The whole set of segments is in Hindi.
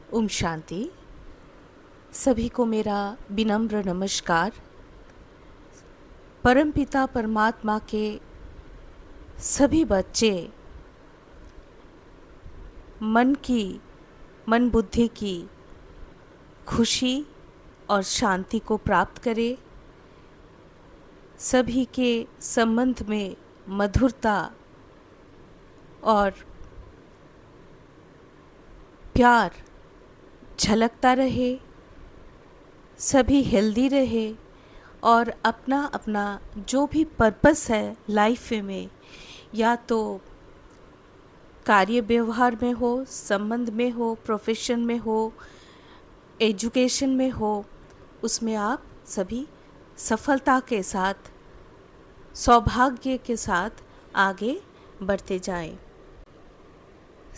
ओम शांति। सभी को मेरा विनम्र नमस्कार। परमपिता परमात्मा के सभी बच्चे मन बुद्धि की खुशी और शांति को प्राप्त करें। सभी के संबंध में मधुरता और प्यार झलकता रहे। सभी हेल्दी रहे और अपना अपना जो भी पर्पस है लाइफ में, या तो कार्य व्यवहार में हो, संबंध में हो, प्रोफेशन में हो, एजुकेशन में हो, उसमें आप सभी सफलता के साथ, सौभाग्य के साथ आगे बढ़ते जाएं।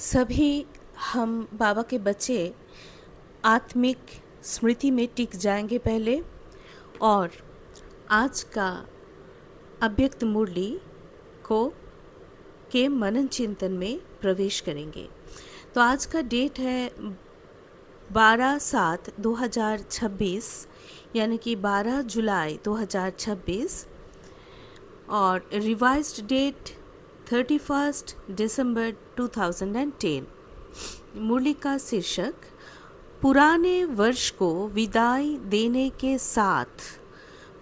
सभी हम बाबा के बच्चे आत्मिक स्मृति में टिक जाएंगे पहले, और आज का अव्यक्त मुरली को के मनन चिंतन में प्रवेश करेंगे। तो आज का डेट है 12/7/2026, यानी कि 12 जुलाई 2026, और रिवाइज्ड डेट 31 दिसंबर 2010। मुरली का शीर्षक पुराने वर्ष को विदाई देने के साथ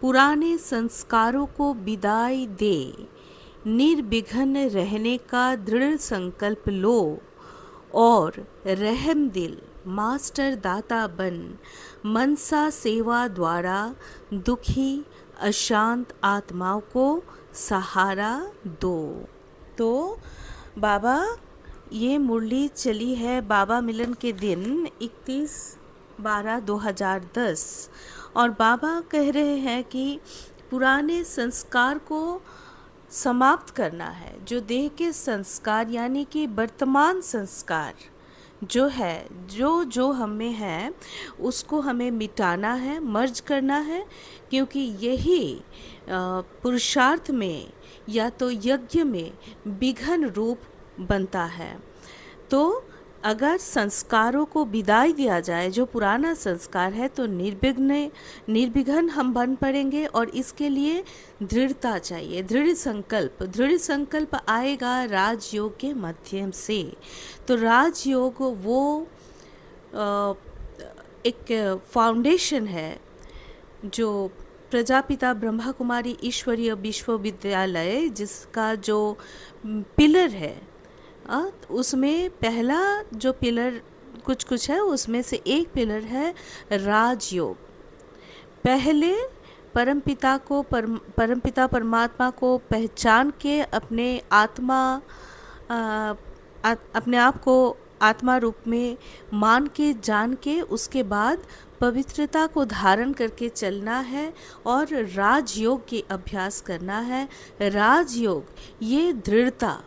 पुराने संस्कारों को विदाई दे, निर्विघ्न रहने का दृढ़ संकल्प लो और रहम दिल मास्टर दाता बन मनसा सेवा द्वारा दुखी अशांत आत्माओं को सहारा दो। तो बाबा, ये मुरली चली है बाबा मिलन के दिन 31/12/2010, और बाबा कह रहे हैं कि पुराने संस्कार को समाप्त करना है। जो देह के संस्कार यानी कि वर्तमान संस्कार जो है, जो हम में है, उसको हमें मिटाना है, मर्ज करना है, क्योंकि यही पुरुषार्थ में या तो यज्ञ में विघ्न रूप बनता है। तो अगर संस्कारों को विदाई दिया जाए, जो पुराना संस्कार है, तो निर्विघ्न हम बन पड़ेंगे। और इसके लिए दृढ़ता चाहिए, दृढ़ संकल्प आएगा राजयोग के माध्यम से। तो राजयोग वो एक फाउंडेशन है जो प्रजापिता ब्रह्मा कुमारी ईश्वरीय विश्वविद्यालय, जिसका जो पिलर है, उसमें पहला जो पिलर कुछ है, उसमें से एक पिलर है राजयोग। पहले परमपिता परमात्मा को पहचान के अपने आप को आत्मा रूप में मान के, जान के, उसके बाद पवित्रता को धारण करके चलना है और राजयोग के अभ्यास करना है। राजयोग ये दृढ़ता,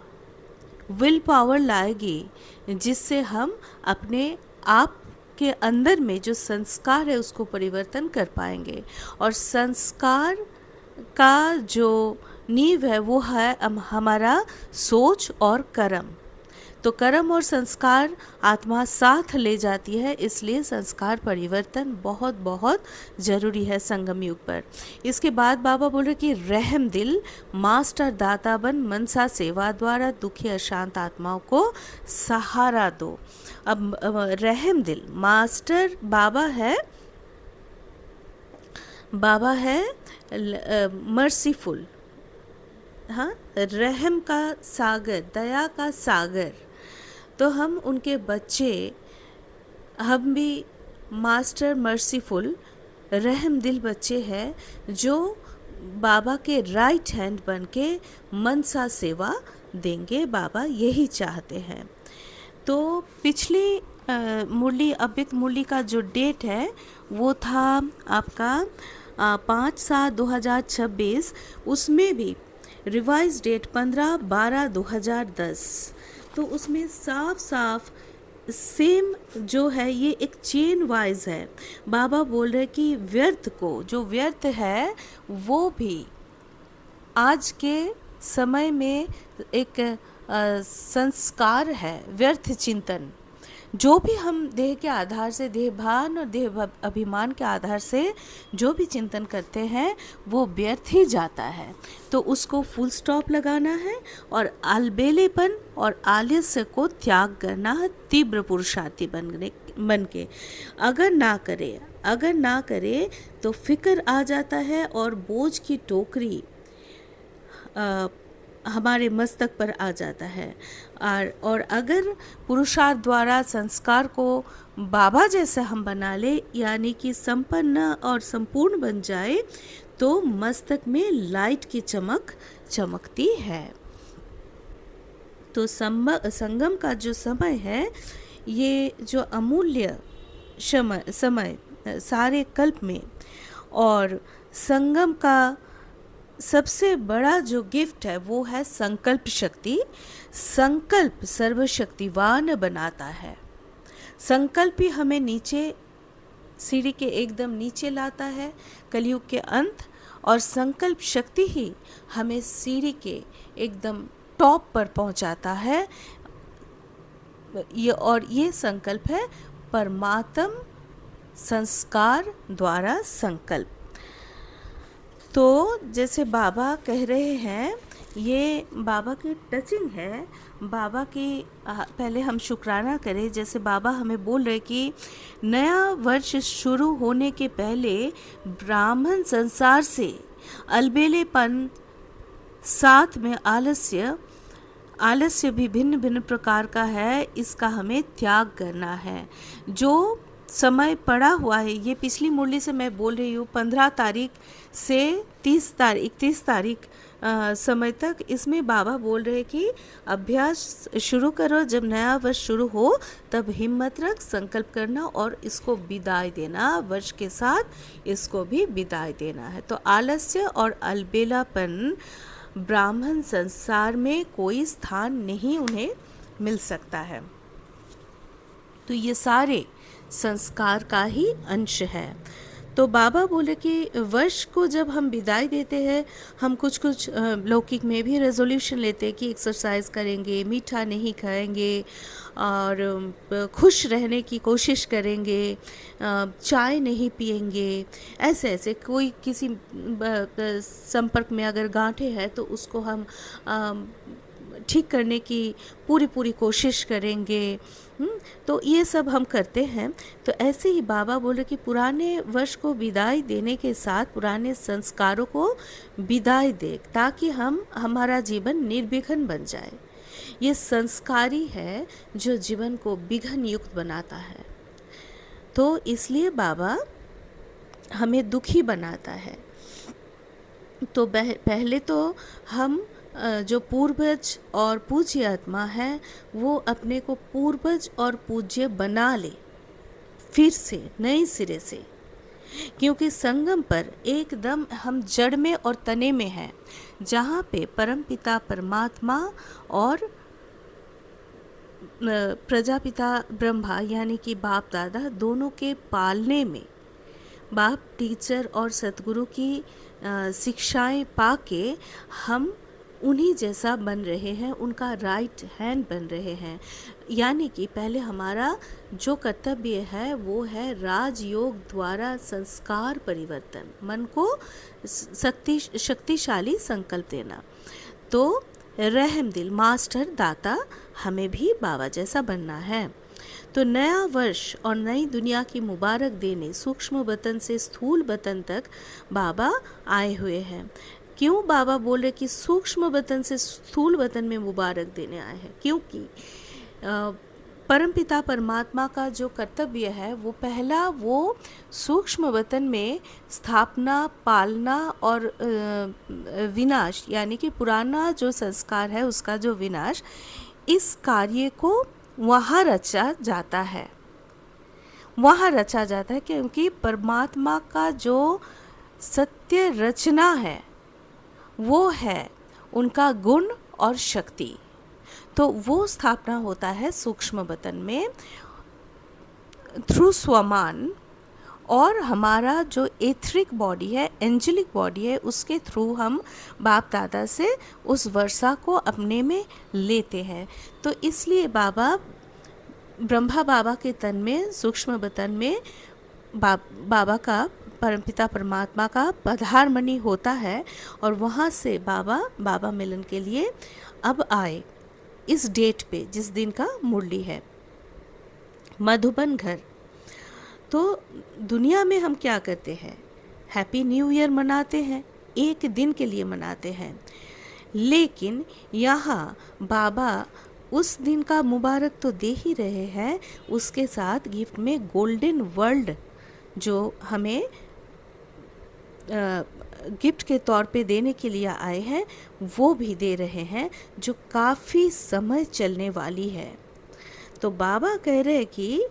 विल पावर लाएगी, जिससे हम अपने आप के अंदर में जो संस्कार है उसको परिवर्तन कर पाएंगे। और संस्कार का जो नींव है वो है हमारा सोच और कर्म। तो कर्म और संस्कार आत्मा साथ ले जाती है, इसलिए संस्कार परिवर्तन बहुत बहुत ज़रूरी है संगम युग पर। इसके बाद बाबा बोल रहे कि रहम दिल मास्टर दाता बन मनसा सेवा द्वारा दुखी अशांत आत्माओं को सहारा दो। अब रहम दिल मास्टर बाबा है मर्सीफुल, हाँ, रहम का सागर, दया का सागर। तो हम उनके बच्चे, हम भी मास्टर मर्सीफुल रहम दिल बच्चे हैं, जो बाबा के राइट हैंड बन के मनसा सेवा देंगे। बाबा यही चाहते हैं। तो पिछली मुरली, अव्यक्त मुरली का जो डेट है वो था आपका 5/7/2026, उसमें भी रिवाइज डेट 15/12/2010। तो उसमें साफ साफ सेम जो है, ये एक चेन वाइज है। बाबा बोल रहे कि जो व्यर्थ है वो भी आज के समय में एक संस्कार है, व्यर्थ चिंतन। जो भी हम देह के आधार से, देह भान और देह अभिमान के आधार से जो भी चिंतन करते हैं वो व्यर्थ ही जाता है। तो उसको फुल स्टॉप लगाना है और अलबेलेपन और आलस्य को त्याग करना है तीव्र पुरुषार्थी बन के। अगर ना करे तो फिक्र आ जाता है और बोझ की टोकरी हमारे मस्तक पर आ जाता है। और अगर पुरुषार्थ द्वारा संस्कार को बाबा जैसे हम बना ले, यानी कि संपन्न और संपूर्ण बन जाए, तो मस्तक में लाइट की चमक चमकती है। तो संगम का जो समय है, ये जो अमूल्य समय सारे कल्प में, और संगम का सबसे बड़ा जो गिफ्ट है वो है संकल्प शक्ति। संकल्प सर्वशक्तिवान बनाता है। संकल्प ही हमें नीचे, सीढ़ी के एकदम नीचे लाता है कलयुग के अंत, और संकल्प शक्ति ही हमें सीढ़ी के एकदम टॉप पर पहुंचाता है। ये संकल्प है परमात्म संस्कार द्वारा संकल्प। तो जैसे बाबा कह रहे हैं, ये बाबा की टचिंग है। बाबा की पहले हम शुक्राना करें। जैसे बाबा हमें बोल रहे कि नया वर्ष शुरू होने के पहले ब्राह्मण संसार से अलबेलेपन, साथ में आलस्य भी भिन्न भिन्न प्रकार का है, इसका हमें त्याग करना है। जो समय पड़ा हुआ है, ये पिछली मुरली से मैं बोल रही हूँ, 15 तारीख से 31 तारीख समय तक, इसमें बाबा बोल रहे कि अभ्यास शुरू करो। जब नया वर्ष शुरू हो तब हिम्मत रख, संकल्प करना और इसको विदाई देना, वर्ष के साथ इसको भी विदाई देना है। तो आलस्य और अलबेलापन ब्राह्मण संसार में कोई स्थान नहीं उन्हें मिल सकता है। तो ये सारे संस्कार का ही अंश है। तो बाबा बोले कि वर्ष को जब हम विदाई देते हैं, हम कुछ लौकिक में भी रेजोल्यूशन लेते हैं कि एक्सरसाइज करेंगे, मीठा नहीं खाएंगे और खुश रहने की कोशिश करेंगे, चाय नहीं पिएंगे। ऐसे कोई किसी संपर्क में अगर गांठें हैं तो उसको हम ठीक करने की पूरी कोशिश करेंगे। तो ये सब हम करते हैं। तो ऐसे ही बाबा बोले कि पुराने वर्ष को विदाई देने के साथ पुराने संस्कारों को विदाई दे, ताकि हमारा जीवन निर्विघ्न बन जाए। ये संस्कारी है जो जीवन को विघ्न युक्त बनाता है। तो इसलिए बाबा हमें दुखी बनाता है। तो पहले तो हम जो पूर्वज और पूज्य आत्मा है, वो अपने को पूर्वज और पूज्य बना ले फिर से नए सिरे से, क्योंकि संगम पर एकदम हम जड़ में और तने में हैं, जहाँ पे परमपिता परमात्मा और प्रजापिता ब्रह्मा यानी कि बाप दादा दोनों के पालने में, बाप टीचर और सतगुरु की शिक्षाएं पाके हम उन्हीं जैसा बन रहे हैं, उनका राइट हैंड बन रहे हैं। यानी कि पहले हमारा जो कर्तव्य है वो है राजयोग द्वारा संस्कार परिवर्तन, मन को शक्तिशाली संकल्प देना। तो रहम दिल मास्टर दाता हमें भी बाबा जैसा बनना है। तो नया वर्ष और नई दुनिया की मुबारक देने सूक्ष्म वतन से स्थूल वतन तक बाबा आए हुए हैं। क्यों बाबा बोल रहे कि सूक्ष्म वतन से स्थूल वतन में मुबारक देने आए हैं? क्योंकि परमपिता परमात्मा का जो कर्तव्य है वो पहला वो सूक्ष्म वतन में स्थापना, पालना और विनाश, यानी कि पुराना जो संस्कार है उसका जो विनाश, इस कार्य को वहाँ रचा जाता है, क्योंकि परमात्मा का जो सत्य रचना है वो है उनका गुण और शक्ति। तो वो स्थापना होता है सूक्ष्म वतन में थ्रू स्वमान, और हमारा जो एथरिक बॉडी है, एंजेलिक बॉडी है, उसके थ्रू हम बाप दादा से उस वर्षा को अपने में लेते हैं। तो इसलिए बाबा ब्रह्मा बाबा के तन में, सूक्ष्म बतन में बाबा का, परमपिता परमात्मा का पधारमणि होता है और वहाँ से बाबा मिलन के लिए अब आए इस डेट पे, जिस दिन का मुरली है, मधुबन घर। तो दुनिया में हम क्या करते हैं, हैप्पी न्यू ईयर मनाते हैं, एक दिन के लिए मनाते हैं, लेकिन यहाँ बाबा उस दिन का मुबारक तो दे ही रहे हैं, उसके साथ गिफ्ट में गोल्डन वर्ल्ड जो हमें गिफ्ट के तौर पे देने के लिए आए हैं, वो भी दे रहे हैं, जो काफ़ी समय चलने वाली है। तो बाबा कह रहे हैं कि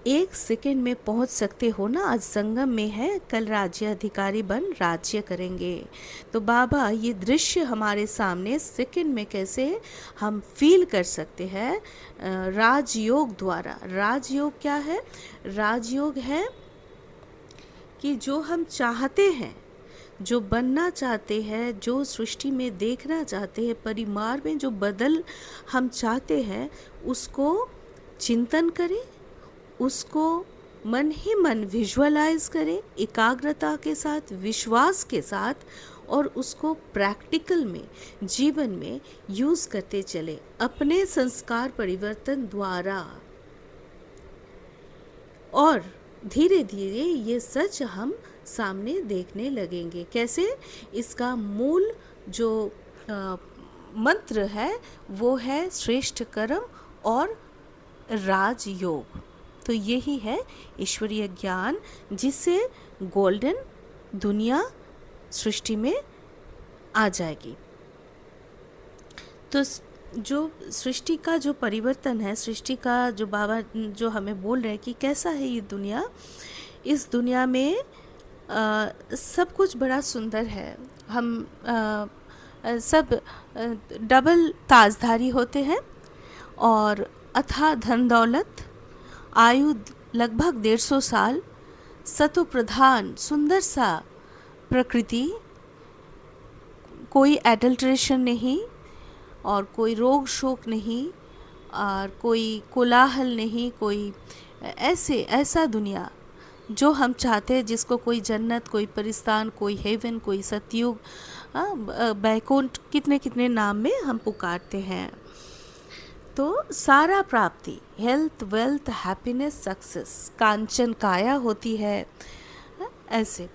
1 सेकंड में पहुंच सकते हो ना, आज संगम में है, कल राज्य अधिकारी बन राज्य करेंगे। तो बाबा ये दृश्य हमारे सामने सेकंड में कैसे हम फील कर सकते हैं, राजयोग द्वारा। राजयोग क्या है? राजयोग है कि जो हम चाहते हैं, जो बनना चाहते हैं, जो सृष्टि में देखना चाहते हैं, परिवार में जो बदल हम चाहते हैं, उसको चिंतन करें, उसको मन ही मन विजुअलाइज करें, एकाग्रता के साथ, विश्वास के साथ, और उसको प्रैक्टिकल में, जीवन में यूज़ करते चले अपने संस्कार परिवर्तन द्वारा। और धीरे धीरे ये सच हम सामने देखने लगेंगे। कैसे? इसका मूल जो मंत्र है वो है श्रेष्ठ कर्म और राजयोग। तो यही है ईश्वरीय ज्ञान, जिससे गोल्डन दुनिया सृष्टि में आ जाएगी। तो जो सृष्टि का जो परिवर्तन है, सृष्टि का जो बाबा जो हमें बोल रहे हैं कि कैसा है ये दुनिया, इस दुनिया में सब कुछ बड़ा सुंदर है। हम सब डबल ताजधारी होते हैं और अथाह धन दौलत, आयु लगभग 150 साल, सतो प्रधान सुंदर सा प्रकृति, कोई एडल्ट्रेशन नहीं और कोई रोग शोक नहीं और कोई कोलाहल नहीं, कोई ऐसा दुनिया जो हम चाहते हैं, जिसको कोई जन्नत, कोई परिस्तान, कोई हेवन, कोई सतयुग, बैकुंठ, कितने कितने नाम में हम पुकारते हैं। तो सारा प्राप्ति, हेल्थ, वेल्थ, हैप्पीनेस, सक्सेस, कांचन काया होती है, ऐसे।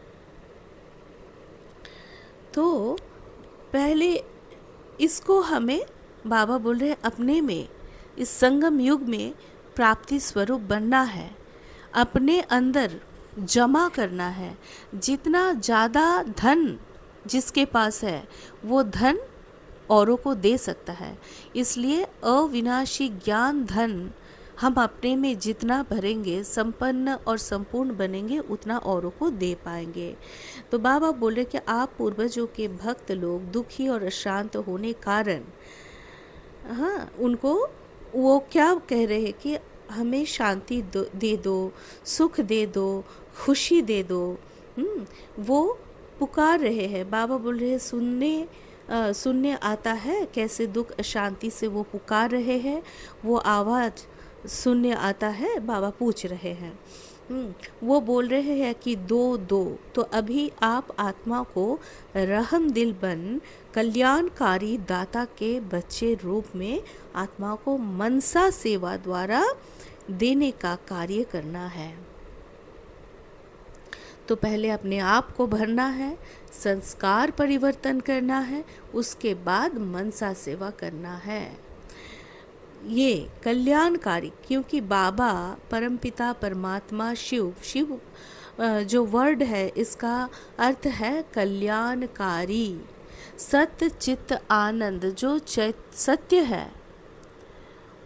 तो पहले इसको हमें बाबा बोल रहे हैं अपने में, इस संगम युग में प्राप्ति स्वरूप बनना है, अपने अंदर जमा करना है। जितना ज़्यादा धन जिसके पास है, वो धन औरों को दे सकता है। इसलिए अविनाशी ज्ञान धन हम अपने में जितना भरेंगे, संपन्न और संपूर्ण बनेंगे, उतना औरों को दे पाएंगे। तो बाबा बोल रहे कि आप पूर्वजों के भक्त लोग दुखी और अशांत होने कारण, हाँ, उनको वो क्या कह रहे हैं कि हमें शांति दे दो, सुख दे दो, खुशी दे दो। वो पुकार रहे हैं। बाबा बोल रहे हैं सुनने आता है कैसे दुख अशांति से वो पुकार रहे हैं, वो आवाज़ सुनने आता है। बाबा पूछ रहे हैं, वो बोल रहे हैं कि दो दो। तो अभी आप आत्मा को रहम दिल बन कल्याणकारी दाता के बच्चे रूप में आत्मा को मनसा सेवा द्वारा देने का कार्य करना है। तो पहले अपने आप को भरना है, संस्कार परिवर्तन करना है, उसके बाद मनसा सेवा करना है। ये कल्याणकारी, क्योंकि बाबा परमपिता परमात्मा शिव जो वर्ड है, इसका अर्थ है कल्याणकारी। सत्य चित्त आनंद, जो सत्य है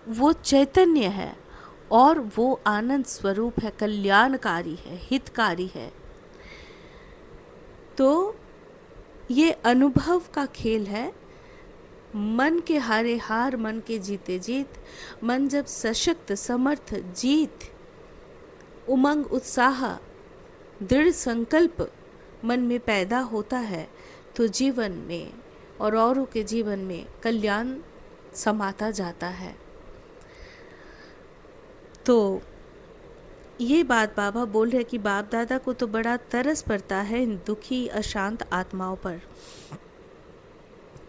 वो चैतन्य है और वो आनंद स्वरूप है, कल्याणकारी है, हितकारी है। तो ये अनुभव का खेल है। मन के हारे हार, मन के जीते जीत। मन जब सशक्त, समर्थ, जीत, उमंग, उत्साह, दृढ़ संकल्प मन में पैदा होता है, तो जीवन में और औरों के जीवन में कल्याण समाता जाता है। तो ये बात बाबा बोल रहे कि बाप दादा को तो बड़ा तरस पड़ता है इन दुखी अशांत आत्माओं पर।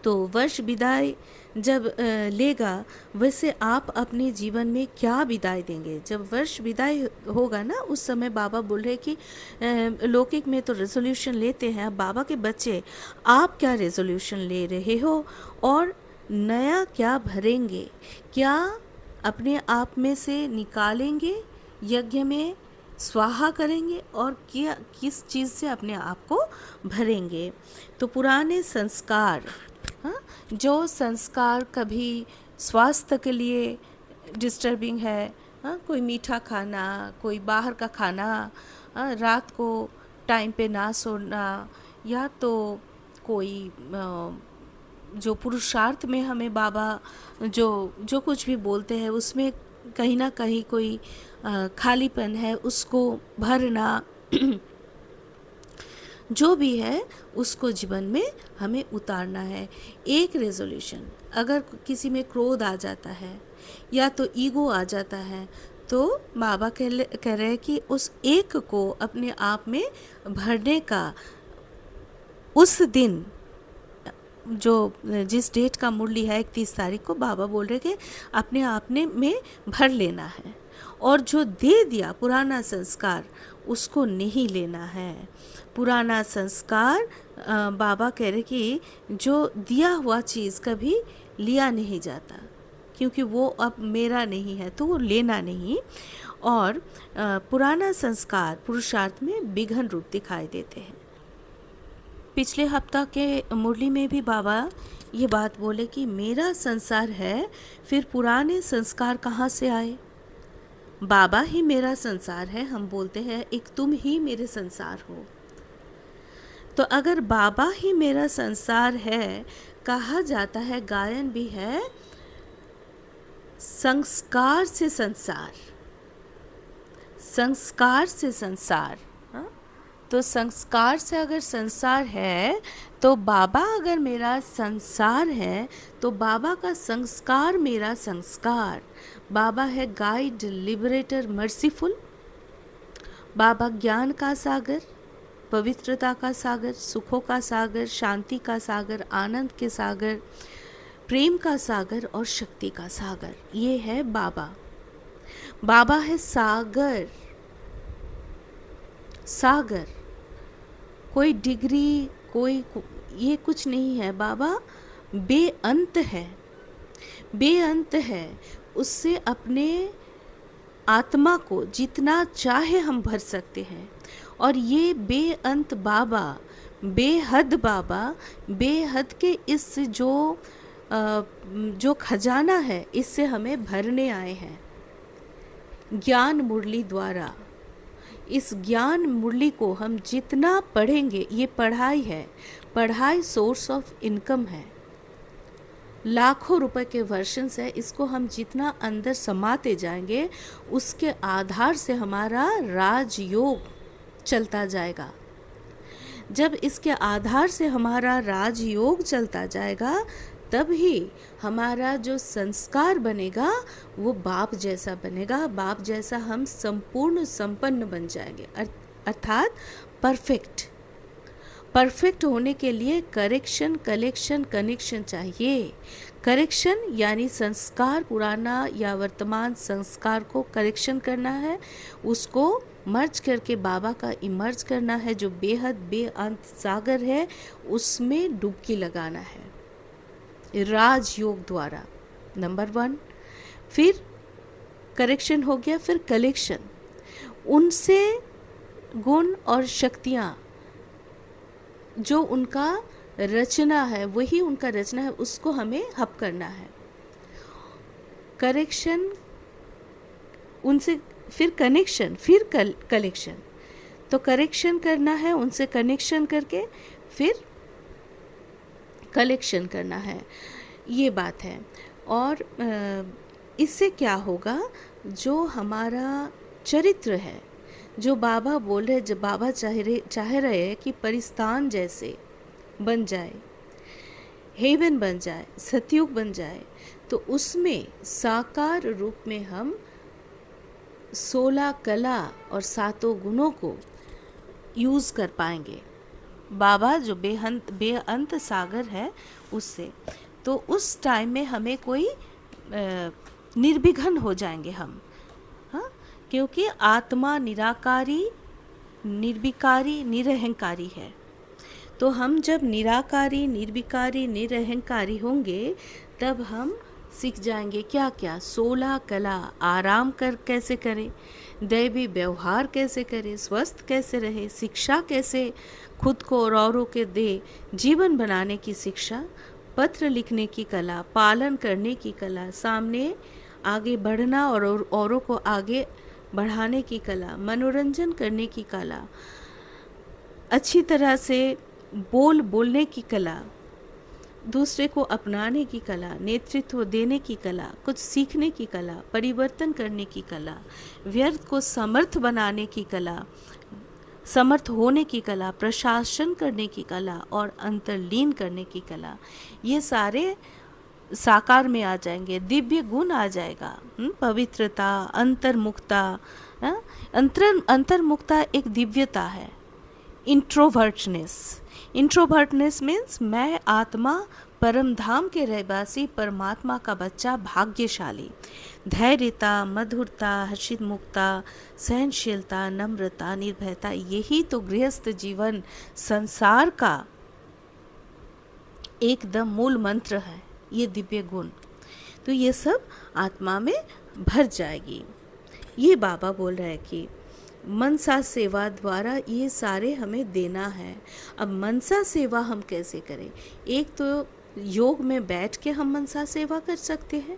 तो वर्ष विदाई जब लेगा, वैसे आप अपने जीवन में क्या विदाई देंगे? जब वर्ष विदाई होगा ना, उस समय बाबा बोल रहे कि लौकिक में तो रेजोल्यूशन लेते हैं, अब बाबा के बच्चे आप क्या रेजोल्यूशन ले रहे हो और नया क्या भरेंगे? क्या अपने आप में से निकालेंगे, यज्ञ में स्वाहा करेंगे, और क्या किस चीज़ से अपने आप को भरेंगे? तो पुराने संस्कार, हाँ, जो संस्कार कभी स्वास्थ्य के लिए डिस्टर्बिंग है, हाँ, कोई मीठा खाना, कोई बाहर का खाना, हाँ, रात को टाइम पे ना सोना, या तो कोई जो पुरुषार्थ में हमें बाबा जो जो कुछ भी बोलते हैं उसमें कहीं ना कहीं कोई खालीपन है, उसको भरना जो भी है उसको जीवन में हमें उतारना है। एक रेजोल्यूशन, अगर किसी में क्रोध आ जाता है या तो ईगो आ जाता है, तो बाबा कह रहे हैं कि उस एक को अपने आप में भरने का उस दिन, जो जिस डेट का मुरली है 31 तारीख को, बाबा बोल रहे कि अपने आप में भर लेना है, और जो दे दिया पुराना संस्कार उसको नहीं लेना है। पुराना संस्कार बाबा कह रहे कि जो दिया हुआ चीज़ कभी लिया नहीं जाता, क्योंकि वो अब मेरा नहीं है, तो वो लेना नहीं। और पुराना संस्कार पुरुषार्थ में विघन रूप दिखाई देते हैं। पिछले हफ्ता के मुरली में भी बाबा ये बात बोले कि मेरा संसार है, फिर पुराने संस्कार कहाँ से आए? बाबा ही मेरा संसार है। हम बोलते हैं एक तुम ही मेरे संसार हो। तो अगर बाबा ही मेरा संसार है, कहा जाता है, गायन भी है, संस्कार से संसार, संस्कार से संसार। तो संस्कार से अगर संसार है, तो बाबा अगर मेरा संसार है, तो बाबा का संस्कार मेरा संस्कार। बाबा है गाइड, लिबरेटर, मर्सीफुल। बाबा ज्ञान का सागर, पवित्रता का सागर, सुखों का सागर, शांति का सागर, आनंद के सागर, प्रेम का सागर और शक्ति का सागर। ये है बाबा। बाबा है सागर, सागर। कोई डिग्री, कोई ये कुछ नहीं है। बाबा बेअंत है, बेअंत है। उससे अपने आत्मा को जितना चाहे हम भर सकते हैं। और ये बेअंत बाबा, बेहद बाबा, बेहद के इस जो खजाना है, इससे हमें भरने आए हैं ज्ञान मुरली द्वारा। इस ज्ञान मुरली को हम जितना पढ़ेंगे, ये पढ़ाई है, पढ़ाई सोर्स ऑफ इनकम है, लाखों रुपए के वर्षन्स है। इसको हम जितना अंदर समाते जाएंगे, उसके आधार से हमारा राजयोग चलता जाएगा। जब इसके आधार से हमारा राजयोग चलता जाएगा, तब ही हमारा जो संस्कार बनेगा वो बाप जैसा बनेगा। बाप जैसा हम संपूर्ण संपन्न बन जाएंगे, अर्थात परफेक्ट। परफेक्ट होने के लिए करेक्शन, कलेक्शन, कनेक्शन चाहिए। करेक्शन यानी संस्कार, पुराना या वर्तमान संस्कार को करेक्शन करना है, उसको मर्ज करके बाबा का इमर्ज करना है, जो बेहद बेअंत सागर है, उसमें डुबकी लगाना है राजयोग द्वारा। नंबर 1। फिर करेक्शन हो गया, फिर कलेक्शन। उनसे गुण और शक्तियाँ, जो उनका रचना है, वही उनका रचना है, उसको हमें हप करना है। करेक्शन, उनसे फिर कनेक्शन, फिर कलेक्शन। तो करेक्शन करना है, उनसे कनेक्शन करके फिर कलेक्शन करना है, ये बात है। और इससे क्या होगा, जो हमारा चरित्र है, जो बाबा बोल रहे, जब बाबा चाह रहे हैं कि परिस्तान जैसे बन जाए, हेवन बन जाए, सतयुग बन जाए, तो उसमें साकार रूप में हम 16 कला और सातों गुणों को यूज़ कर पाएंगे। बाबा जो बेअंत सागर है उससे, तो उस टाइम में हमें कोई निर्विघ्न हो जाएंगे हम। हाँ, क्योंकि आत्मा निराकारी, निर्विकारी, निरहंकारी है। तो हम जब निराकारी, निर्विकारी, निरहंकारी होंगे तब हम सीख जाएंगे क्या क्या, 16 कला, आराम कर कैसे करें, दैवी व्यवहार कैसे करें, स्वस्थ कैसे रहे, शिक्षा कैसे खुद को और औरों के दे, जीवन बनाने की शिक्षा, पत्र लिखने की कला, पालन करने की कला, सामने आगे बढ़ना और औरों को आगे बढ़ाने की कला, मनोरंजन करने की कला, अच्छी तरह से बोलने की कला, दूसरे को अपनाने की कला, नेतृत्व देने की कला, कुछ सीखने की कला, परिवर्तन करने की कला, व्यर्थ को समर्थ बनाने की कला, समर्थ होने की कला, प्रशासन करने की कला और अंतर्लीन करने की कला, ये सारे साकार में आ जाएंगे। दिव्य गुण आ जाएगा, पवित्रता, अंतर्मुखता। अंतर्मुखता एक दिव्यता है। इंट्रोवर्टनेस मीन्स मैं आत्मा, परम धाम के रहवासी, परमात्मा का बच्चा, भाग्यशाली। धैर्यता, मधुरता, हर्षित मुक्ता, सहनशीलता, नम्रता, निर्भयता, यही तो गृहस्थ जीवन संसार का एकदम मूल मंत्र है, ये दिव्य गुण। तो ये सब आत्मा में भर जाएगी। ये बाबा बोल रहे हैं कि मनसा सेवा द्वारा ये सारे हमें देना है। अब मनसा सेवा हम कैसे करें? एक तो योग में बैठ के हम मनसा सेवा कर सकते हैं।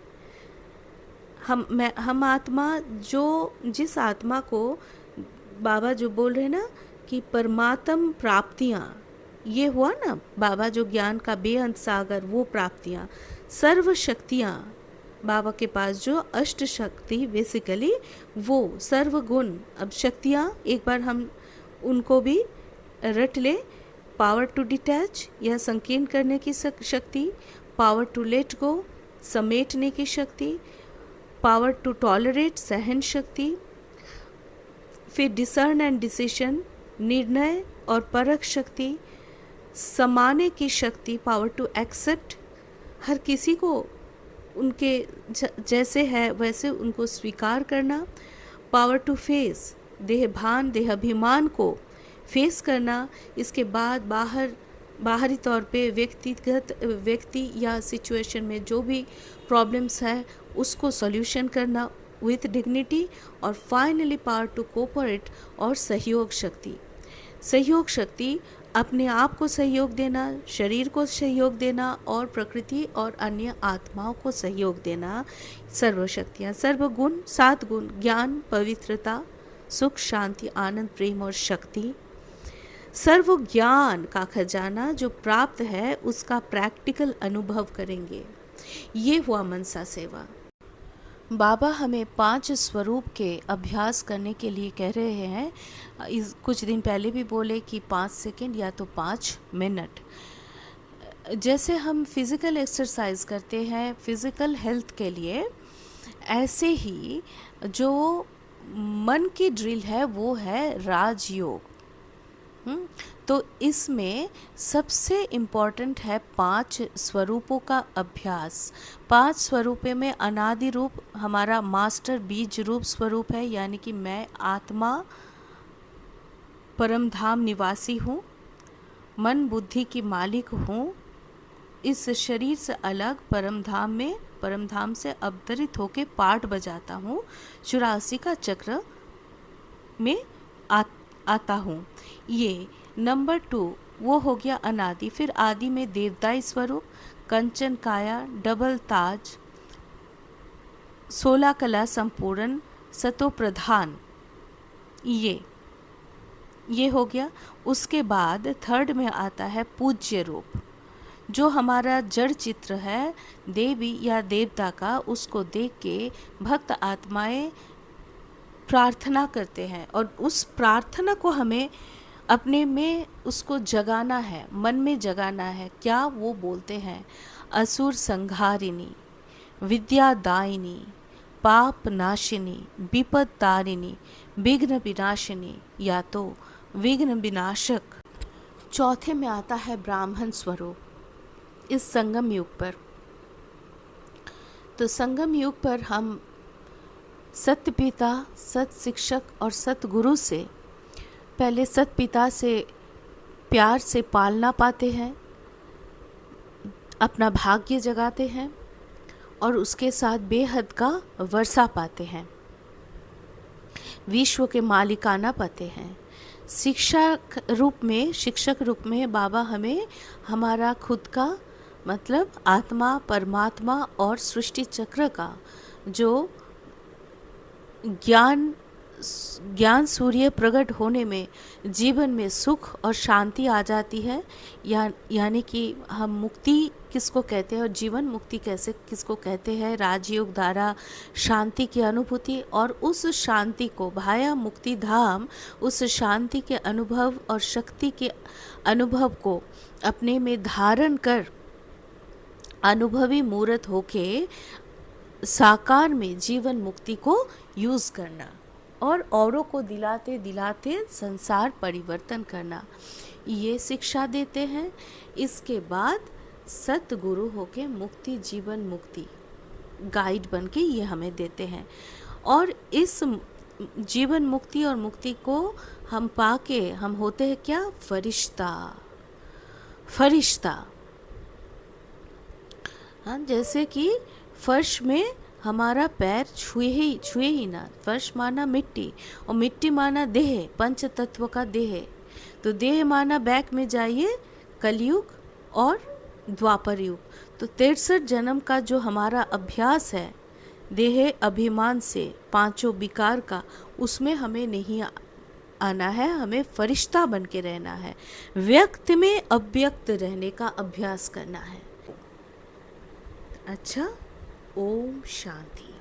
हम आत्मा, जो जिस आत्मा को बाबा जो बोल रहे हैं ना कि परमात्म प्राप्तियाँ, ये हुआ ना बाबा जो ज्ञान का बेअंत सागर, वो प्राप्तियाँ, सर्व शक्तियाँ, बाबा के पास जो अष्ट शक्ति बेसिकली वो सर्व गुण। अब शक्तियाँ एक बार हम उनको भी रट ले, पावर टू डिटैच या संकीर्ण करने की शक्ति, पावर टू लेट गो समेटने की शक्ति, पावर टू टॉलरेट सहन शक्ति, फिर डिसर्न एंड डिसीजन निर्णय और परख शक्ति, समाने की शक्ति, पावर टू एक्सेप्ट, हर किसी को उनके जैसे है वैसे उनको स्वीकार करना, पावर टू फेस, देहभान देहाभिमान को फेस करना। इसके बाद बाहरी तौर पे व्यक्ति या सिचुएशन में जो भी प्रॉब्लम्स है उसको सॉल्यूशन करना विथ डिग्निटी। और फाइनली पावर टू कोऑपरेट और सहयोग शक्ति अपने आप को सहयोग देना, शरीर को सहयोग देना और प्रकृति और अन्य आत्माओं को सहयोग देना। सर्वशक्तियाँ, सर्वगुण, 7 गुण, ज्ञान, पवित्रता, सुख, शांति, आनंद, प्रेम और शक्ति। सर्व ज्ञान का खजाना जो प्राप्त है उसका प्रैक्टिकल अनुभव करेंगे। ये हुआ मनसा सेवा। बाबा हमें 5 स्वरूप के अभ्यास करने के लिए कह रहे हैं। कुछ दिन पहले भी बोले कि 5 सेकंड या तो 5 मिनट। जैसे हम फिज़िकल एक्सरसाइज करते हैं फिज़िकल हेल्थ के लिए, ऐसे ही जो मन की ड्रिल है वो है राजयोग। तो इसमें सबसे इम्पॉर्टेंट है 5 स्वरूपों का अभ्यास। 5 स्वरूपों में अनादि रूप हमारा मास्टर बीज रूप स्वरूप है, यानी कि मैं आत्मा परम धाम निवासी हूँ, मन बुद्धि की मालिक हूँ, इस शरीर से अलग परम धाम से अवतरित होके पाठ बजाता हूँ, 84 का चक्र में आता हूँ। ये नंबर 2 वो हो गया अनादि। फिर आदि में देवदाई स्वरूप, कंचन काया, डबल ताज, 16 कला संपूर्ण, सतो प्रधान, ये हो गया। उसके बाद थर्ड में आता है पूज्य रूप, जो हमारा जड़ चित्र है देवी या देवता का, उसको देख के भक्त आत्माएं प्रार्थना करते हैं और उस प्रार्थना को हमें अपने में उसको जगाना है, मन में जगाना है। क्या वो बोलते हैं? असुर संहारिणी, विद्यादायिनी, पाप नाशिनी, विपद तारिणी, विघ्न विनाशिनी या तो विघ्न विनाशक। चौथे में आता है ब्राह्मण स्वरूप इस संगम युग पर। तो संगम युग पर हम सत्य पिता, सत्य शिक्षक और सत्य गुरु से, पहले सत्य पिता से प्यार से पालना पाते हैं, अपना भाग्य जगाते हैं और उसके साथ बेहद का वर्षा पाते हैं, विश्व के मालिकाना पाते हैं। शिक्षक रूप में बाबा हमें हमारा खुद का मतलब आत्मा, परमात्मा और सृष्टि चक्र का जो ज्ञान सूर्य प्रकट होने में जीवन में सुख और शांति आ जाती है, यानी कि हम मुक्ति किसको कहते हैं और जीवन मुक्ति कैसे किसको कहते हैं, राजयोग द्वारा शांति की अनुभूति और उस शांति को भाया मुक्ति धाम, उस शांति के अनुभव और शक्ति के अनुभव को अपने में धारण कर अनुभवी मूर्त होके साकार में जीवन मुक्ति को यूज़ करना और औरों को दिलाते दिलाते संसार परिवर्तन करना, ये शिक्षा देते हैं। इसके बाद सतगुरु होके मुक्ति, जीवन मुक्ति गाइड बन के ये हमें देते हैं और इस जीवन मुक्ति और मुक्ति को हम पाके हम होते हैं क्या, फरिश्ता। हाँ, जैसे कि फर्श में हमारा पैर छुए ही ना। फर्श माना मिट्टी और मिट्टी माना देह, पंच तत्व का देह। तो देह माना बैक में जाइए कलयुग और द्वापर युग। तो 63 जन्म का जो हमारा अभ्यास है देह अभिमान से, पांचों विकार का, उसमें हमें नहीं आना है, हमें फरिश्ता बन के रहना है, व्यक्त में अव्यक्त रहने का अभ्यास करना है। अच्छा, ओम शांति।